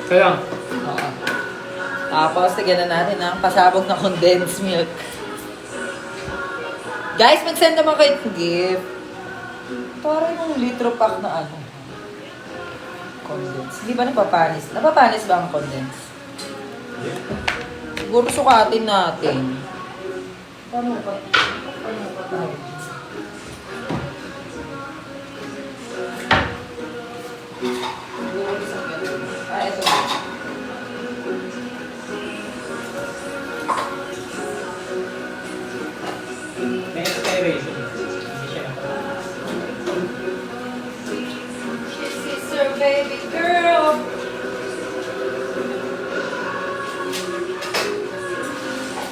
Kaya, Oo. Tapos, tigyan na natin ang pasabog na condensed milk. Guys, mag-send naman kayo ng gift. Parang yung litro pack na ano. Condensed. Hindi ba napapanis? Napapanis ba ang condensed? Siguro sukatin natin. Paano pa tayo? Ito. may expiration. Hindi siya This is your baby girl.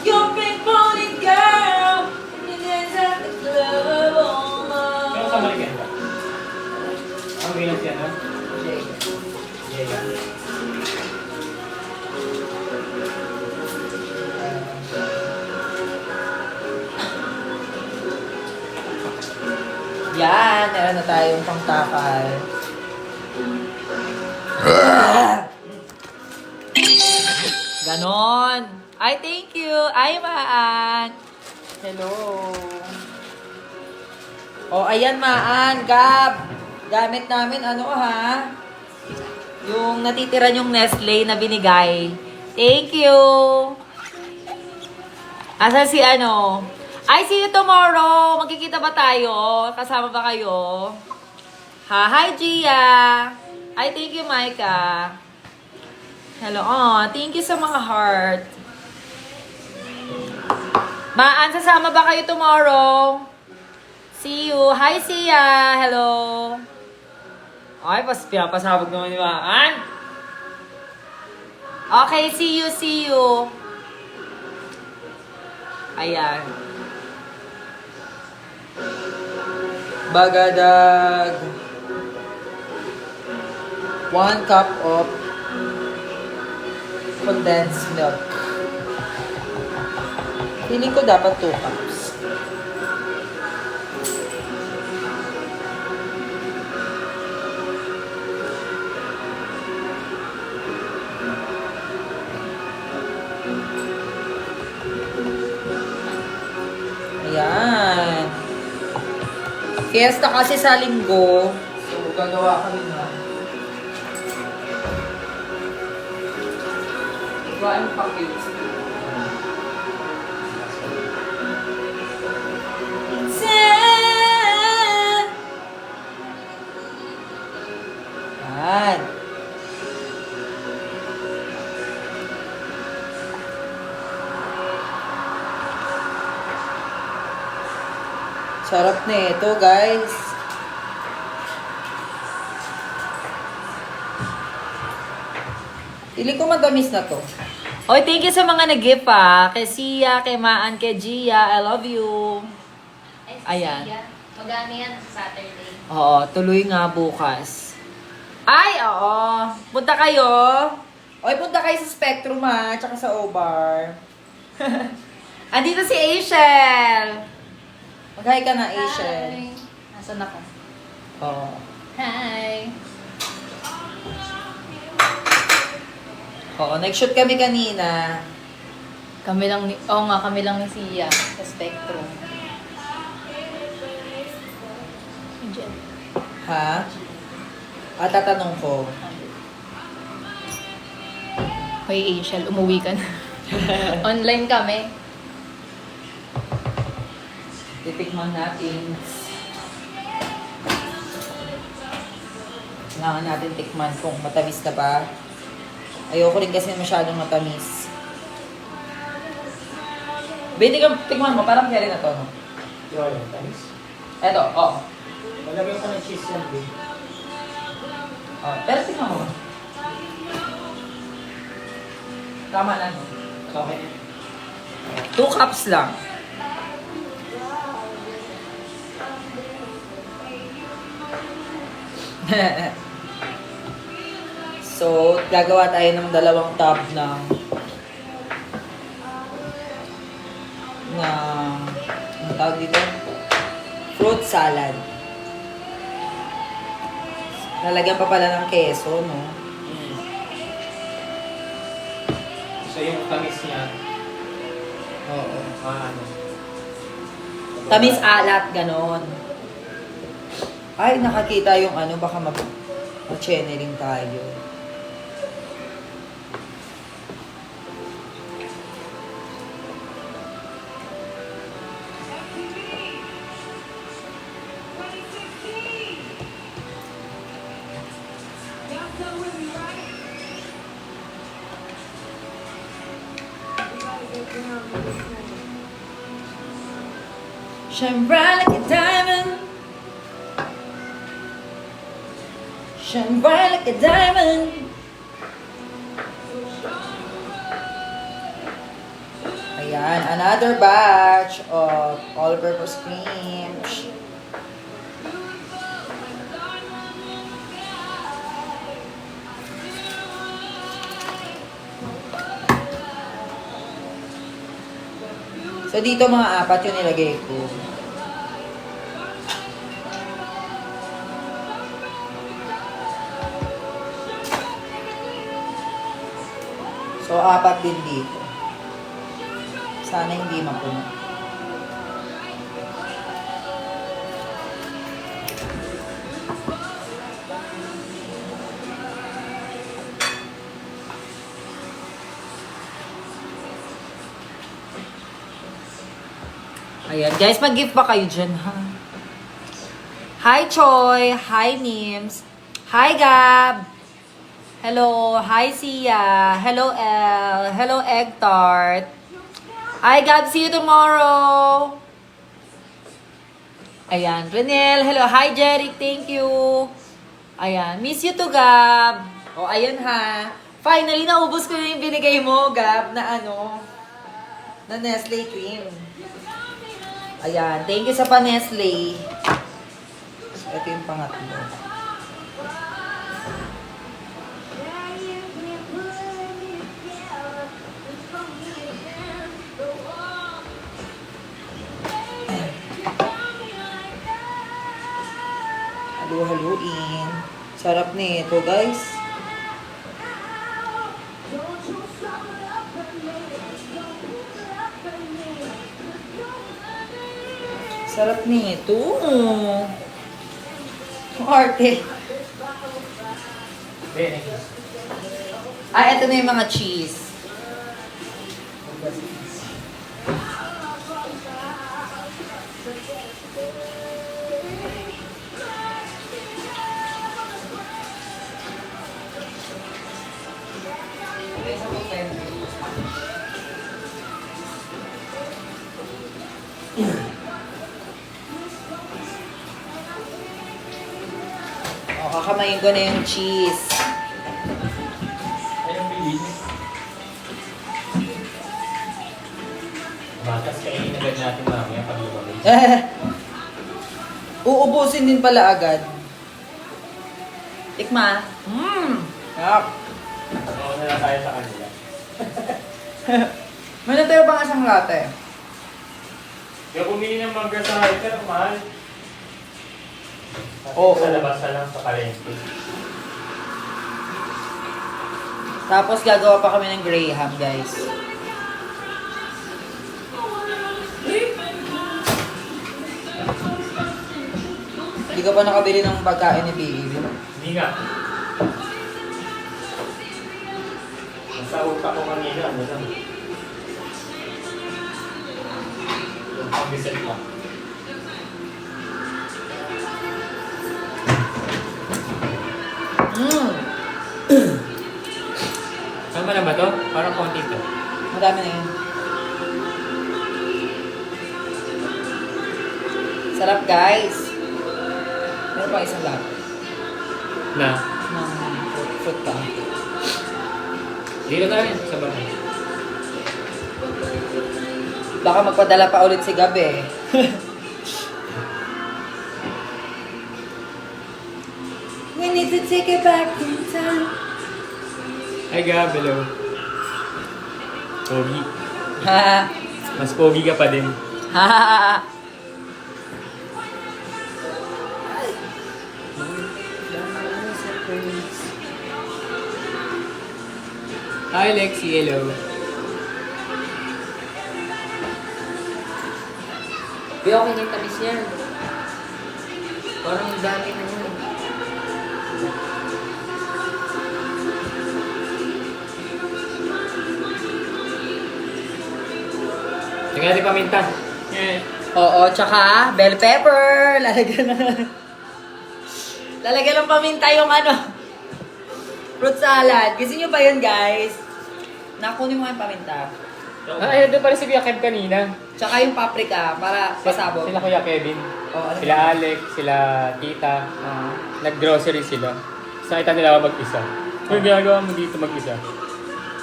Your big body girl. You dance at the club all night. Yung kamali ka ba? Ang bilang siya, no? Yeah. Yan, meron na tayong pangtakal. Ganon. Ay, thank you. Ay, Maan. Hello. O, ayan, Maan. Gab. Gamit namin, ano ha? Yung natitira yung Nestle na binigay. Thank you. Asa si ano? I see you tomorrow. Magkikita ba tayo? Kasama ba kayo? Ha, hi Gia. Ay, thank you, Micah. Hello. Oh, thank you sa mga heart. Maan, sasama ba kayo tomorrow? See you. Hi, Sia. Hello. Ay, pinapasabog naman ni Maan. Okay, see you, see you. Ayan. Bagadag. 1 cup of condensed milk. Feeling ko dapat 2 cups. Ayan. Fiesta kasi sa linggo. So, gagawa kami na. Gawain pa cakes. Ayan. Sarap na ito, guys. Pili ko madamis na to. Oy, thank you sa mga nag-gift ha. Kay Sia, kay Maan, kay Gia. I love you. Ayan. Magana yan sa Saturday. Oo, tuloy nga bukas. Ay, oo. Punta kayo. Oy, punta kayo sa Spectrum ha, tsaka sa O-Bar. Andito si Asiel. Mag-hi ka na, Asiel. Hi. Nasaan ako? Oo. Hi. Oo, nag-shoot kami kanina. Kami lang ni Sia sa Spectrum. Diyan. Ha? At tatanong ko. Hoy, Asiel, umuwi ka na. Online kami. Titikman natin. Kailangan natin tikman kung matamis na ba. Ayoko rin kasi masyadong matamis. Baby, tikman mo. Parang kaya rin na to, no? Yung tamis. Eto, oo. Malagyan ko ng cheese yan, babe. Oh, pero tikman mo. Tama lang. Okay. 2 cups lang. So, gagawa tayo ng 2 tub ng ano tawag dito? Fruit salad. Lalagyan pa pala ng keso, no? yung tamis niya. Oo. Ano. Tamis alat, ganon. Ay, nakakita yung ano, baka ma-channeling tayo. Shine bright like a diamond. Shine bright like a diamond. Ayan, another batch of all-purpose cream. So dito mga apat yung nilagay ko. So apat din dito. Sana hindi mapuno. Ayan, guys, mag-gift pa kayo dyan, ha? Hi, Choi. Hi, Nims. Hi, Gab. Hello. Hi, Sia. Hello, Elle. Hello, Egg Tart. Hi, Gab. See you tomorrow. Ayan, Renel. Hello. Hi, Jeric. Thank you. Ayan, miss you to, Gab. O, ayun, ha. Finally, naubos ko na yung binigay mo, Gab, na ano, na Nestle cream. Ayan, thank you sa pa-Nestle. Ito yung pangatlo. Halu-haluin. Sarap nito, guys. Sarap nito. Arte. Ay, ito na yung mga cheese. O, kakamayin ko na yung cheese. Ayun, bilis. Matas kainin agad natin mamaya pag lumabas. Uubusin din pala agad. Tikma. Sarap. Oo na lang tayo sa kanila. May natira pa nga siyang latte. Kaya bumili ng mangga sa hiker, mahal. Oo. Sa labas na lang sa palengke. Tapos gagawa pa kami ng Graham, guys. Hindi ka pa nakabili ng pagkain ni Baby. Hindi nga. Nasa utak ko kanina, ano lang. Yung pang-reset pa. Tama na ba to? Parang konti to. Madami na yun. Sarap, guys. Meron pa isang latte. Na? Ng fruit pa. Dito tayo sa bahay. Baka magpadala pa ulit si Gabi. We need to take it back in time. Hi Gab, hello. Pogi. Ha Mas pogi ka pa din. ha. Hi Lexi, hello. Pero okay na yung tamis yan. Parang ang dami na yun. Tingnan natin paminta. Oo, tsaka bell pepper. Lalagyan na. Lalagyan ng paminta yung ano. Fruit salad. Gusto nyo ba yun, guys? Nakunin mo nga yung paminta. Ay, doon pala si Kuya Kev kanina. Tsaka yung paprika para pasabog. Sila Kuya Kevin. Oo, ano Sila Alex, sila Tita. Ah. Nag-grocery sila. Sa nakita nila ako mag-isa. Kung ginagawa mo dito mag-isa.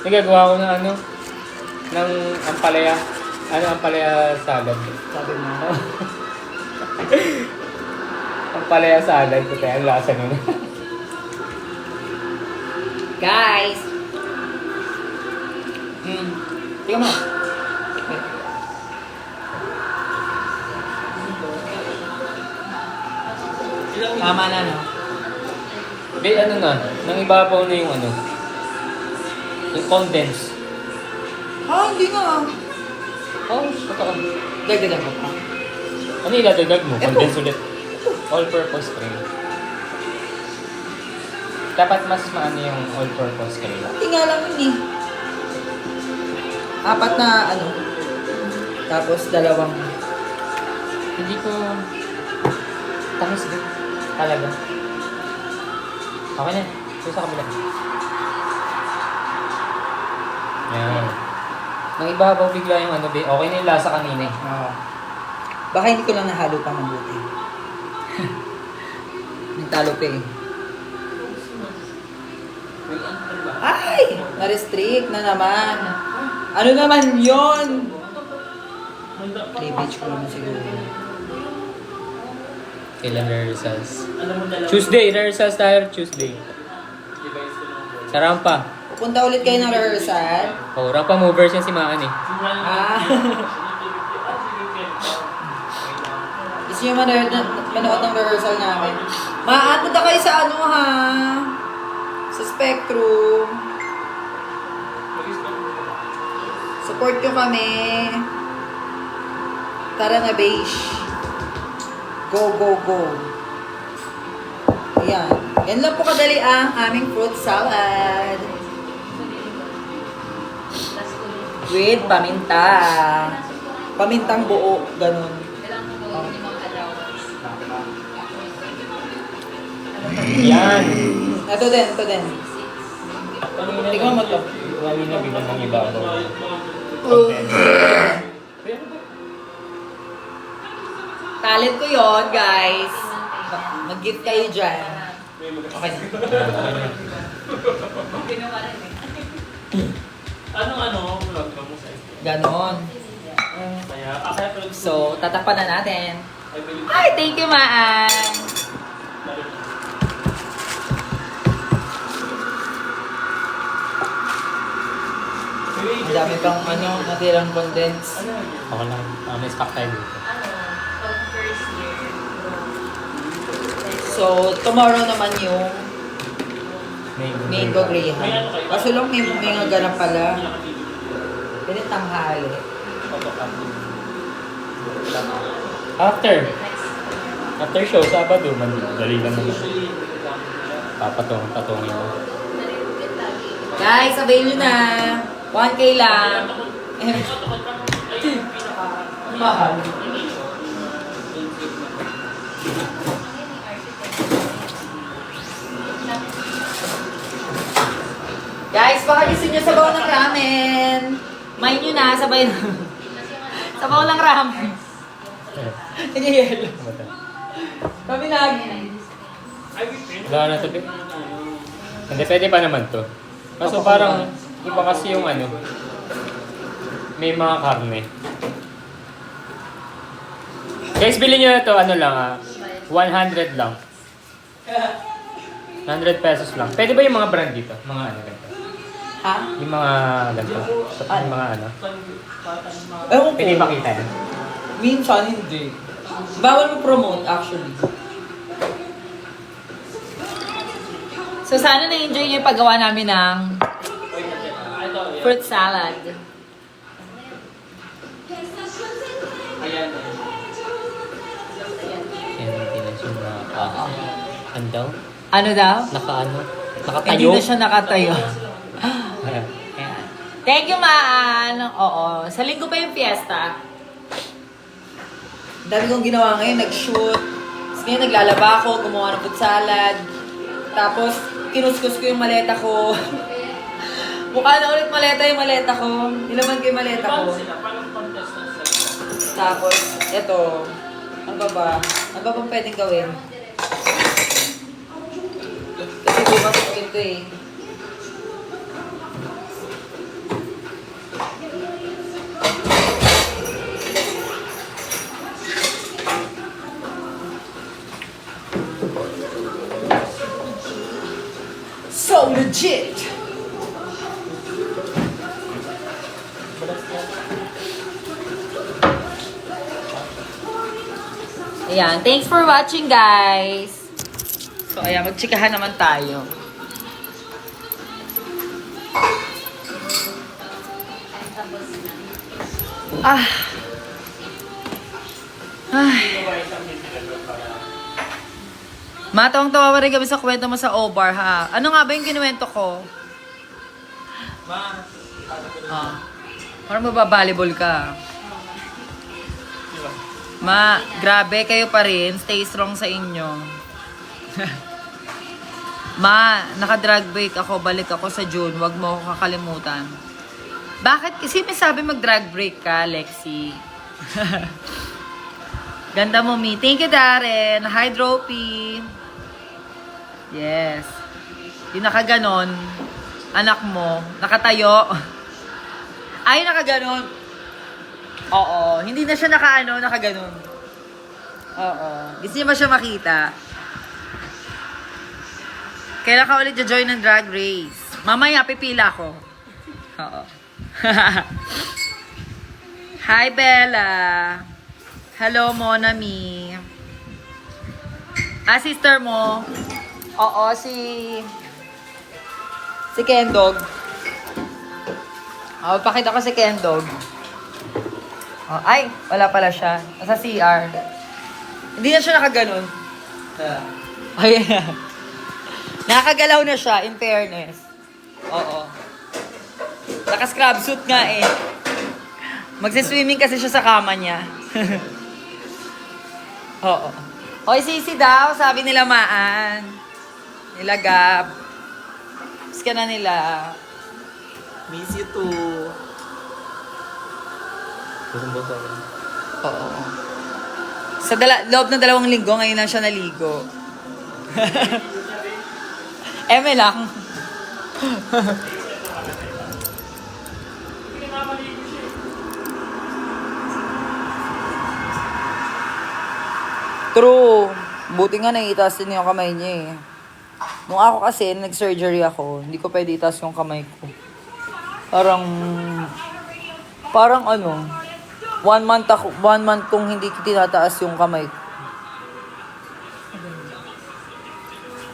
Nagagawa ko ng ano? Ng ampalaya. Ampalaya salad. Sabi mo. Ampalaya salad. Kaya ang lasa nun. Guys! Tingnan mo. Tama na, no? Di, ano na. Nang ibabaw na yung ano. Yung condense. Hindi nga. Oh, totoo. Dagdagan ko pa. Ano iladagdag mo? Eto. Condense ulit. All-purpose cream. Dapat mas maano yung all-purpose cream. Hindi nga lang yun eh. 4 na ano. Tapos 2. Hindi ko... Tamis din. Talaga. Okay na. Ito sa kabila. Yan. Nang ibabaw bigla yung ano, okay na yung lasa kanina eh. Oo. Baka hindi ko lang nahalo pa mabuti. Nagtalo pa eh. Ay! Na-restrict na naman. Ano naman yon? Cleavage ko naman siguro. Kailan rehearsals? Tuesday, rehearsals tayo Tuesday. Sa rampa. Pupunta ulit kayo ng rehearsal. Oh, rampa movers yan si Maan eh. Gusto nyo manood ng rehearsal namin. Punta kayo sa ano ha? Sa Spectrum. Support nyo kami. Tara na, beige. Go, go, go. Ayan. Yan lang po kadali ang aming fruit salad. With paminta. Pamintang buo. Ganun. Yan. Ito din, ito din. Tingnan mo to. Kanina biglang ng ibabaw. Talent ko yon, guys. Mag-gift kayo dyan. Okay. Anong vlog mo sa Instagram? Ganon. Kaya, So, tatakpan na natin. Ay, thank you, Maan. Ang dami pang natirang condense. Okay lang. May stock tayo dito. So, tomorrow naman yung mango graham. Kaso lang may mga ganang pala. Pwede tanghali. After show, Sabado, dali lang naman. Patungin mo. Guys, sabihin nyo na. 1K lang. Mahal. Guys, baka gusto nyo sabaw ng ramen. May nyo na, sabay na. Sabaw ng ramen. Hindi yelo. Kami Wala na ito. Hindi, pwede pa naman to. Kaso parang iba kasi yung ano. May mga karne. Guys, bilhin nyo na to. Ano lang 100 lang. 100 pesos lang. Pwede ba yung mga brand dito? Mga ano ganito? Ha? Yung mga ganito? Yung mga ano? Ewan Pwede ko. makita yun? Minsan hindi. Bawal mo promote actually. So sana na-enjoy niyo yung paggawa namin ng fruit salad. Andaw? Ano daw? Nakaano? Hindi Nakatayo? na siya nakatayo. Ayan. Thank you, Maan. Oo. Sa linggo pa yung fiesta. Dami kong ginawa ngayon. Nag-shoot. Tapos ngayon naglalaba ako. Gumawa ng food salad. Tapos, kinuskus ko yung maleta ko. Mukha na ulit maleta yung maleta ko. Nilaman ko yung maleta ko. Parang contestant sila. Tapos, eto. Ano ba ba? Ano ba bang pwedeng gawin? Kasi bukas ko ito eh. So legit! Ayan, thanks for watching, guys. So, ayan, magtsikahan naman tayo. Ah. Ay. Matawang tawa rin kami sa kwento mo sa O-Bar, ha? Ano nga ba yung kinuwento ko? Ah. Parang mababalibol ka. Ma, grabe kayo pa rin. Stay strong sa inyo. Ma, naka-drag break ako. Balik ako sa June. Huwag mo ako kakalimutan. Bakit? Kasi may sabi mag-drag break ka, Lexi. Ganda mo, Mi. Thank you, Darren. Hi, Dropey. Yes. Yung nakaganon, anak mo, nakatayo. Ay, nakaganon. Oo. Hindi na siya nakaganon. Oo. Gusto niya ba siya makita? Kailan ka ulit join ng drag race? Mamaya, pipila ko. Oo. Hi, Bella. Hello, Monami. Ah, sister mo? Oo, si Kendog. Oh, pakita ko si Kendog. Oh, ay, wala pala siya. Nasa CR. Hindi na siya nakaganon. Ay, nakagalaw na siya, in fairness. Oo. Naka-scrub suit nga eh. Magsiswimming kasi siya sa kama niya. Oo. Hoy, sisi daw, sabi nila Maan. Nila Gab. Miss ka na nila. Miss you too. Oo. Sa loob ng 2 linggo, ngayon lang siya naligo. Eme lang. True. Buti nga naiitaas din yung kamay niya eh. Nung ako kasi, nag-surgery ako, hindi ko pwede itaas yung kamay ko. Parang ano, 1 month kung hindi tinataas yung kamay ko.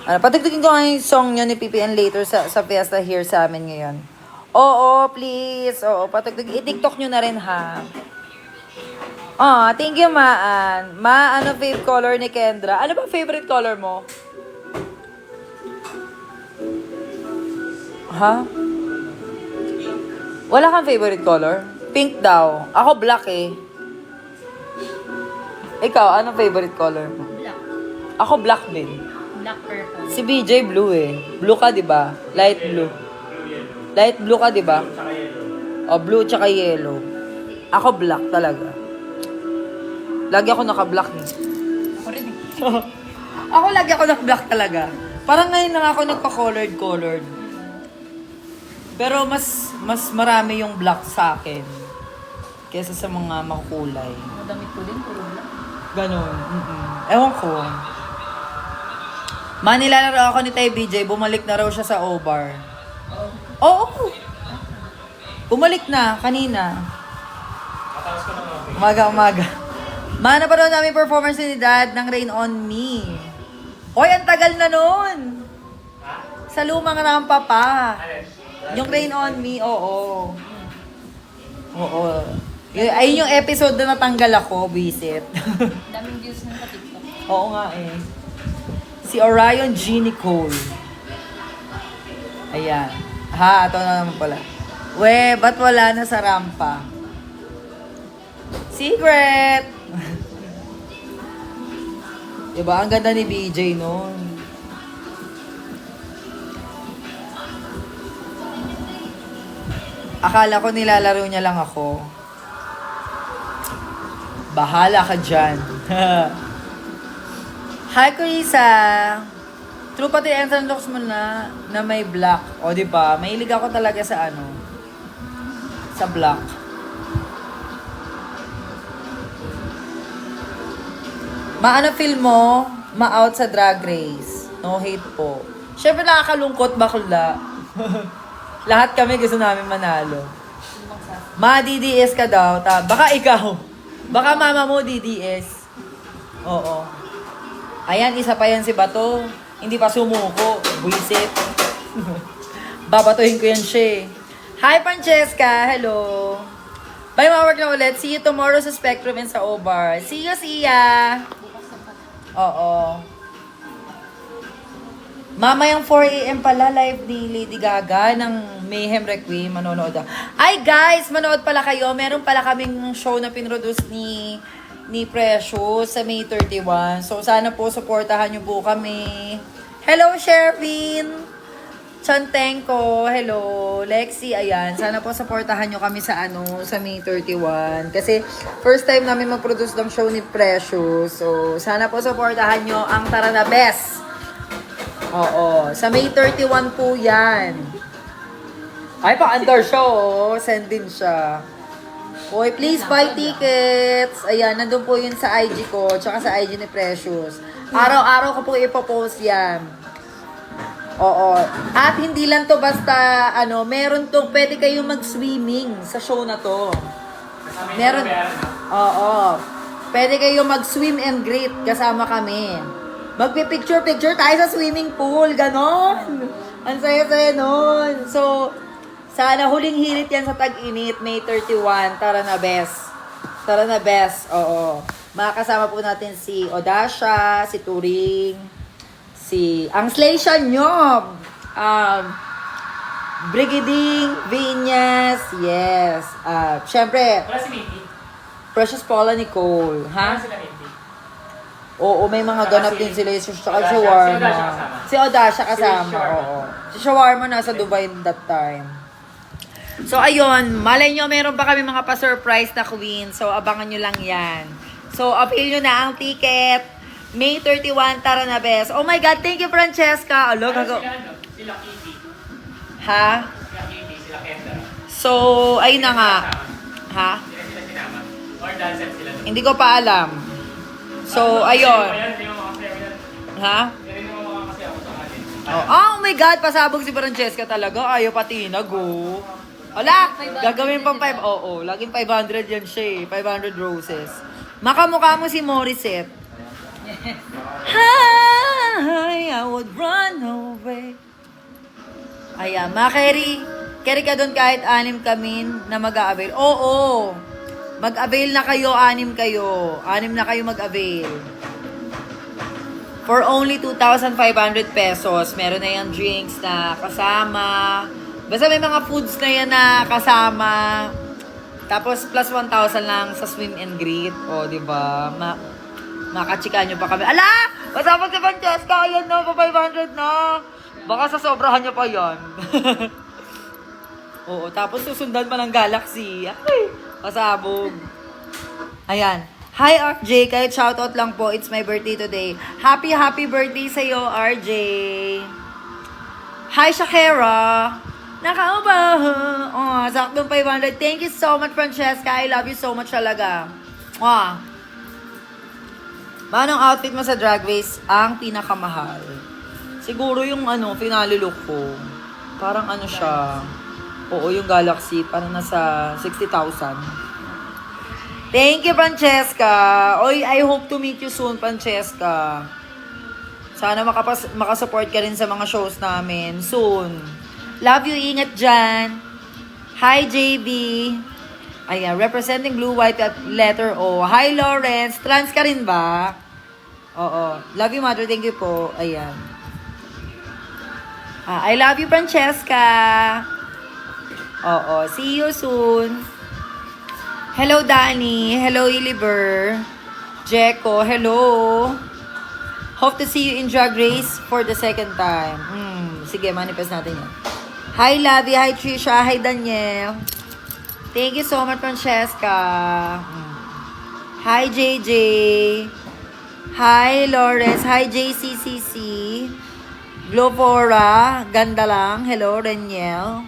Ano, patugtugin ko nga yung song nyo ni PPN later sa fiesta here sa amin ngayon. Oo, please. Oo, patugtugin. I-TikTok nyo na rin, ha? Thank you, Maan. Ma, ano favorite color ni Kendra? Ano ba favorite color mo? Ha? Wala kang favorite color? Pink daw. Ako black eh. Ikaw, ano favorite color mo? Black. Ako black din. Black purple. Si BJ blue eh. Blue ka, 'di ba? Light blue. Light blue ka, 'di ba? Oh, blue tsaka yellow. Ako black talaga. Lagi ako naka-black eh. Ako rin eh. Ako lagi ako naka-black talaga. Parang ngayon lang ako nagpa-colored. Pero mas marami yung black sa akin kaysa sa mga makulay. Mga damit ko din, puro black. Ganon. Ewan ko. Nilalaro ako ni Tay BJ, bumalik na raw siya sa O-Bar. Oo. Bumalik na, kanina. Umaga. Mana pa daw namin performance ni Dad ng Rain On Me. Hoy, ang tagal na nun. Sa lumang rampa pa. Yung Rain On Me, oo. Oo. Ayun yung episode na natanggal ako, visit. Daming views na sa TikTok. Oo nga eh. Si Orion G. Nicole. Ayan. Ha, ito na naman pala. We, ba't wala na sa rampa? Secret! Diba? Ang ganda ni BJ noon. Akala ko nilalaro niya lang ako. Bahala ka dyan. Hi, Carissa! True pati entrance looks mo na may black. O, di ba? Mahilig ako talaga sa ano? Sa black. Maano feel mo? Ma-out sa drag race. No hate po. Siyempre nakakalungkot bakla. Lahat kami gusto namin manalo. Ma-DDS ka daw. Baka ikaw. Baka mama mo DDS. Oo. Ayan, isa pa yan si Bato. Hindi pa sumuko. Buisit. Babatuhin ko yan siya. Hi, Francesca. Hello. Bye, mawag na ulit. See you tomorrow sa Spectrum and sa O-Bar. See you, Sia. Oo. Mamayang 4 a.m. pala live ni Lady Gaga ng Mayhem Requiem. Manonood daw. Ay guys, manood pala kayo. Meron pala kaming show na pinroduce ni Precious sa May 31. So sana po supportahan niyo po kami. Hello Shervin! Chantenko, hello. Lexi, ayan. Sana po supportahan nyo kami sa sa May 31. Kasi first time namin mag-produce ng show ni Precious. So sana po supportahan nyo ang Tara na Best. Oo. Sa May 31 po yan. Ay, pa-under show. Oh. Send din siya. Hoy, please buy tickets. Ayan, nandun po yun sa IG ko. Tsaka sa IG ni Precious. Araw-araw ko po ipopost yan. Oo. At hindi lang to basta, meron to, pwede kayo mag-swimming sa show na to. Meron. Oo. Pwede kayo mag-swim and greet kasama kami. Magpipicture-picture tayo sa swimming pool. Ganon. Ang saya-saya nun. So, sana huling hirit yan sa tag-init, May 31. Tara na best. Tara na best. Oo. Makakasama po natin si Odasha, si Turing, ang Slaysha nyo, Brigading, Vinyas, yes. Siyempre, Wala si Minty. Precious Paula Nicole, ha? Wala sila Minty. Oo, may mga Saka ganap si- din sila. Si Odasha Shawarma. kasama. Si Odasha kasama, Si Shawarma. oo. Si Shawarma nasa Dubai that time. So, ayun. Malay nyo, meron pa kami mga pa-surprise na queen. So, abangan nyo lang yan. So, appeal nyo na ang ticket. May 31, Tara na Best. Oh my God, thank you, Francesca. Alo, Sila Kitty. Ha? Sila Kitty, sila Kendra. So, ayun na nga. Ha? Sila sinama. Or dancer sila. Hindi ko pa alam. So, ayun. Hindi mo makakasaya yan. Ha? Hindi mo makakasaya ako sa atin. Oh my God, pasabog si Francesca talaga. Ayaw pati oh. Wala, gagawin pang 5. Oo, laging 500 yan siya eh. 500 roses. Makamukha mo si Morissette. Hi, I would run away. Ayan, carry ka doon kahit 6 kami na mag-a-avail. Oo, mag-avail na kayo, 6 kayo. 6 na kayo mag-avail. For only 2,500 pesos, meron na yung drinks na kasama. Basta may mga foods na yan na kasama. Tapos plus 1,000 lang sa swim and greet. O, di ba? Makachikan nyo pa kami. Ala! Masapag si Francesca. Ayan na, pa 500 na. Baka sa sobrahan nyo pa yan. Oo, tapos susundan pa ng Galaxy. Ay, pasabog. Ayan. Hi, RJ. Kahit shoutout lang po. It's my birthday today. Happy birthday sa'yo, RJ. Hi, Shakira. Nakauba. Oh, saktong 500. Thank you so much, Francesca. I love you so much talaga. Manong outfit mo sa Drag Race ang pinakamahal? Siguro yung finale look ko. Parang siya. Oo, yung Galaxy. Parang nasa 60,000. Thank you, Francesca. Oy, I hope to meet you soon, Francesca. Sana makasupport ka rin sa mga shows namin soon. Love you, ingat dyan. Hi, JB. Ayan, representing blue, white at letter O. Hi, Lawrence. Trans ka rin ba? Oo. Love you, mother. Thank you po. Ayan. I love you, Francesca. Oo. See you soon. Hello, Danny. Hello, Iliber. Jeko. Hello. Hope to see you in Drag Race for the second time. Sige, manifest natin yan. Hi, Lavi. Hi, Trisha. Hi, Daniel. Thank you so much, Francesca. Hi, JJ. Hi, Lawrence. Hi, JCCC. Glofora. Ganda lang. Hello, Reniel.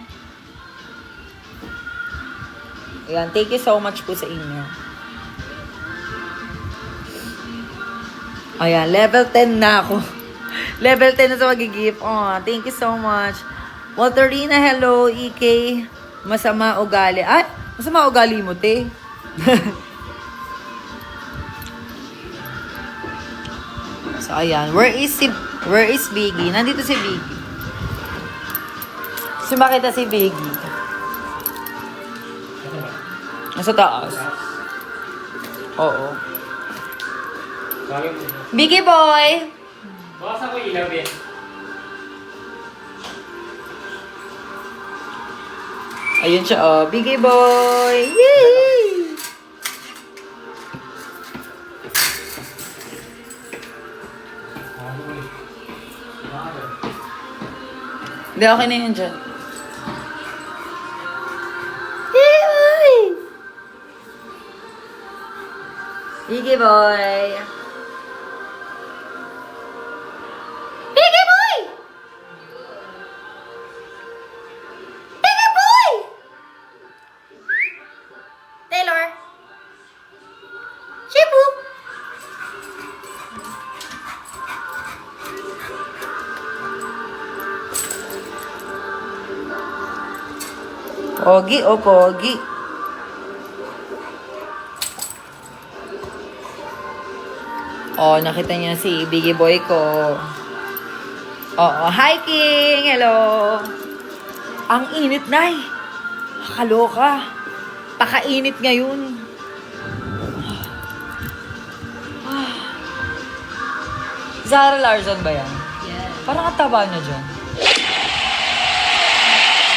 Ayan, thank you so much po sa inyo. Ayan, level 10 na ako. Level 10 na sa mag-gift. Oh, thank you so much. Walterina, hello. EK, masama ugali. Ay, masama ugali mo, te. So, ayan. Where is Biggie? Nandito si Biggie. Sumakita si Biggie. Nasa taas. Oo. Bakit? Biggie boy! Bakas ako ilaw eh. Ayun siya, oh. Biggie boy! Yay! Hindi, okay na yun dyan. Yay! Biggie boy! Biggie boy! Biggie boy! Taylor! Shibu! Pogi, oh, pogi. Oh, nakita niya si Biggie Boy ko. Oo, hi King! Hello! Ang init, Nay! Kaloka! Pakainit ngayon. Zara Larsson ba yan? Yes. Parang ang taba niya dyan.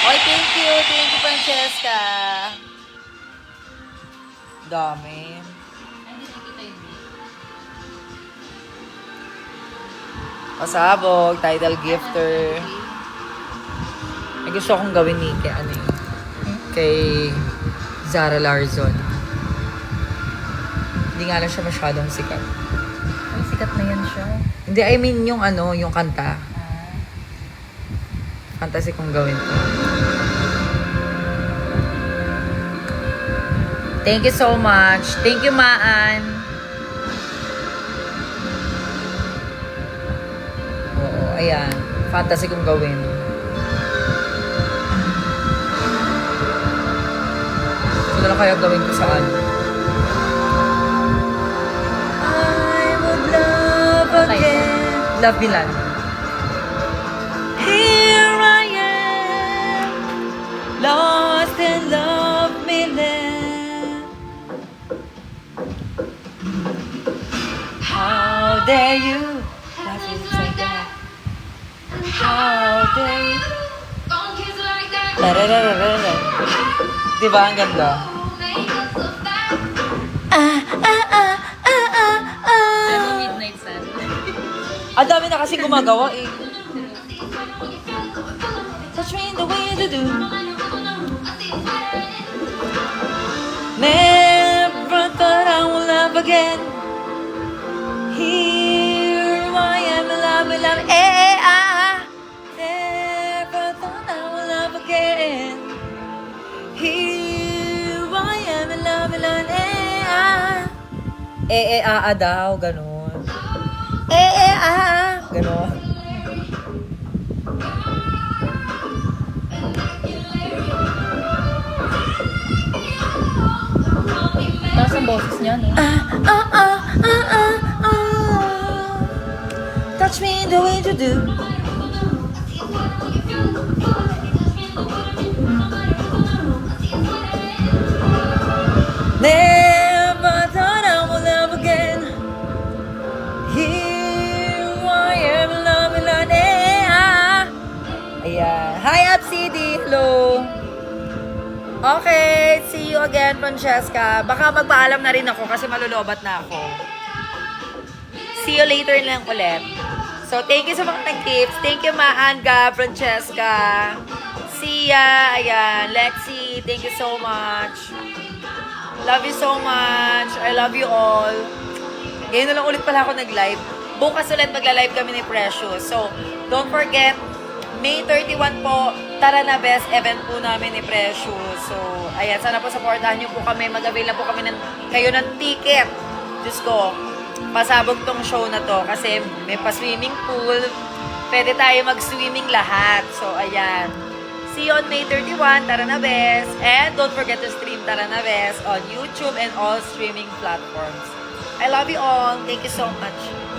Oy, thank you. Thank you, Francesca. Dami. Hindi nakita yun. Pasabog, title gifter. May gusto akong gawin ni kay Zara Larsson. Hindi nga lang siya masyadong sikat. Ay, sikat na yan siya. Hindi, I mean yung yung kanta. Fantasy kong gawin to. Thank you so much. Thank you, Maan. Oo, ayan. Fantasy kong gawin. Ito na kaya gawin ko saan? I would love again. Love Milan. Here I am, lost in love Milan. How dare you love me like that? How dare you? Lararararara. Diba ang ganda? Pero Midnight Sun. Ang dami na kasi gumagawa eh. Touch me in the way you do. Never thought I would love again. Here I am, love, Never thought I would love again. Here I am, love, daw, ganun. Ganon. Tapos ang boses niya, no? Touch me the way you do. Never thought I would love again. Here Hi, FCD! Hello! Okay, see you again, Francesca. Baka magpaalam na rin ako kasi malulobat na ako. See you later lang ulit. So, thank you sa mga nag-tips. Thank you, Maanga, Francesca. Sia, ayan, Lexi, thank you so much. Love you so much. I love you all. Ngayon na lang ulit pala ako nag-live. Bukas ulit magla-live kami ni Precious. So, don't forget, May 31 po, Tara na Best event po namin ni Precious. So, ayan, sana po supportahan niyo po kami. Mag-avail na po kami kayo ng ticket. Diyos ko, pasabog tong show na to kasi may pa-swimming pool. Pwede tayo mag-swimming lahat. So, ayan. See you on May 31, Tara na Best. And don't forget to stream Tara na Best on YouTube and all streaming platforms. I love you all. Thank you so much.